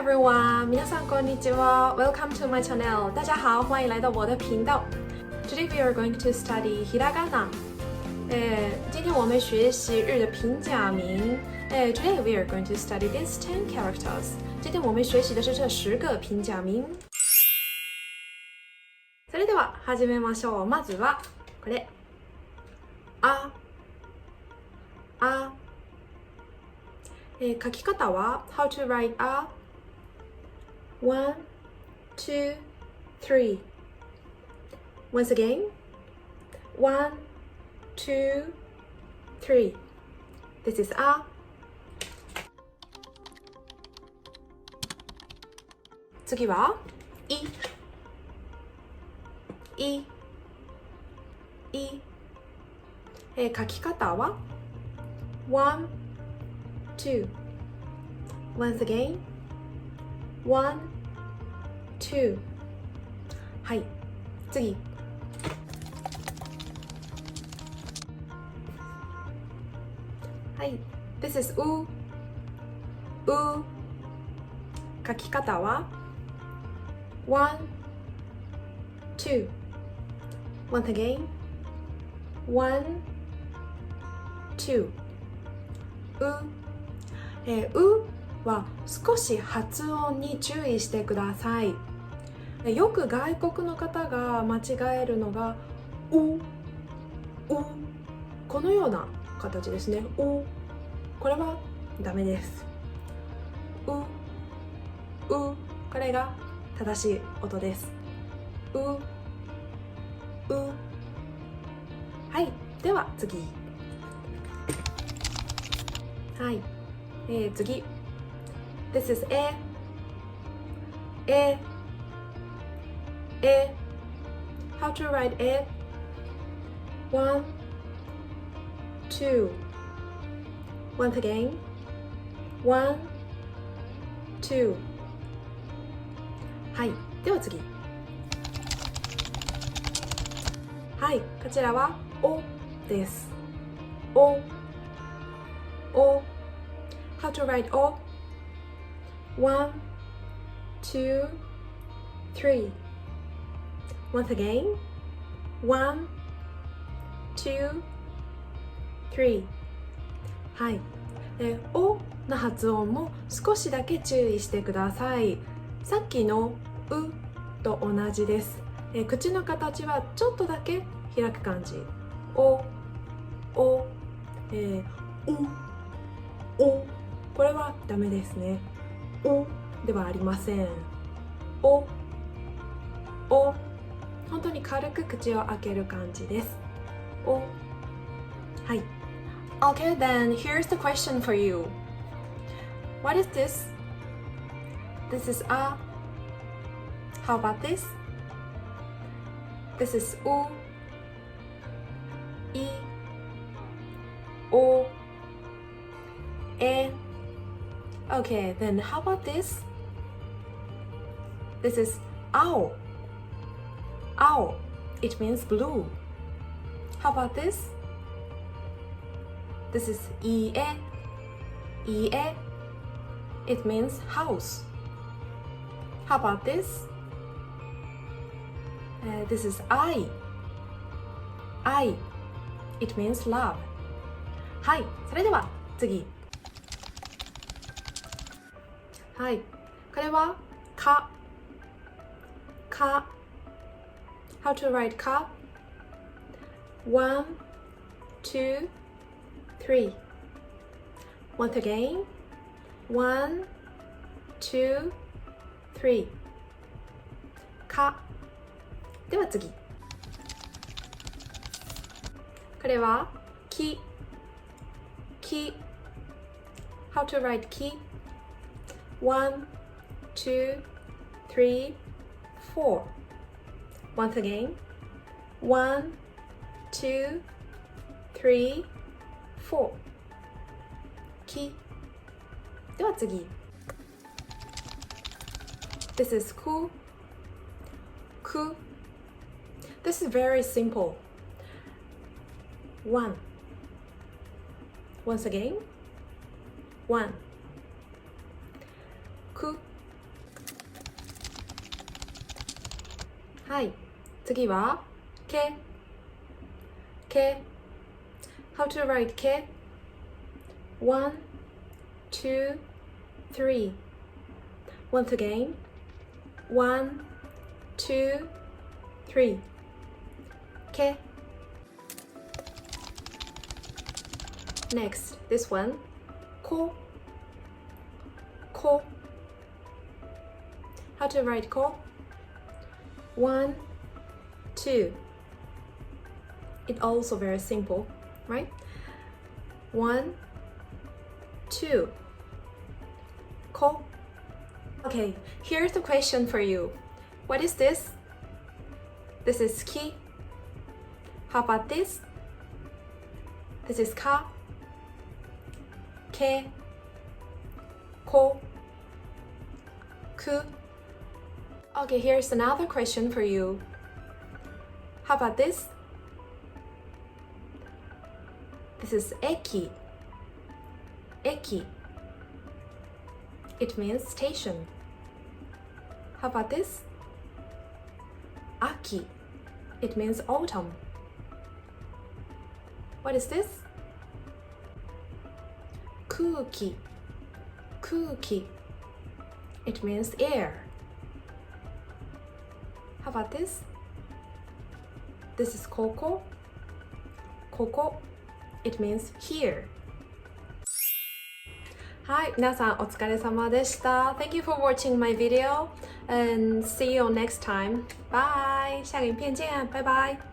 everyone! 皆さんこんにちは。Welcome to my channel. 大家好，欢迎来到我的频道。Today we are going to study ひらがな。今天我们学习日的平假名。Today we are going to study these 10 characters. 今天我们学习的是这10个平假名。それでは始めましょう。まずはこれ。あ。書き方は How to write a one, two, three. Once again, one, two, three. This is a. 次はい。書き方は one, two. Once again, one, two. はい、次。はい、This is う。書き方は one, two. Once again, one, two. うは少し発音に注意してください。よく外国の方が間違えるのがこのような形ですね。これはダメです。これが正しい音です。はい、では次。はい、次。This is A. How to write A? One, two. Once again. One, two. はい、では次。はい、こちらはおです。How to write O? One, two, three. Once again. One, two, three. はい。おの発音も少しだけ注意してください。さっきのうと同じです。口の形はちょっとだけ開く感じ。これはダメですね。ではありません。本当に軽く口を開ける感じです。はい。Okay, then here's the question for you. What is this? This is a. How about this? This is u, i, o, e. Okay, then how about this? This is ao. It means blue. How about this? This is ie. It means house. How about this? This is I. It means love. はい、それでは次。はい、これはか。How to write か One, two, three. Once again. One, two, three. か。では次。これはき。How to write き One, two, three, four. Once again. One, two, three, four. き。では次。This is く。This is very simple. One. Once again. One. く。はい。次は、け。け。How to write け ?1, 2, 3. Once again. 1, 2, 3. け。Next, this one. こ。こ。How to write こ ?1, 2. It's also very simple, right? 1, 2. こ。Okay, here's the question for you. What is this? This is ki. How about this? This is ka. Ke. Ko. Ku. Okay, here's another question for you. How about this? This is eki. Eki. It means station. How about this? Aki. It means autumn. What is this? Kuki. Kuki. It means air. How about this? This is koko. Koko. It means here. はい、皆さんお疲れ様でした。Thank you for watching my video and see you next time. Bye. 下个影片见，拜拜。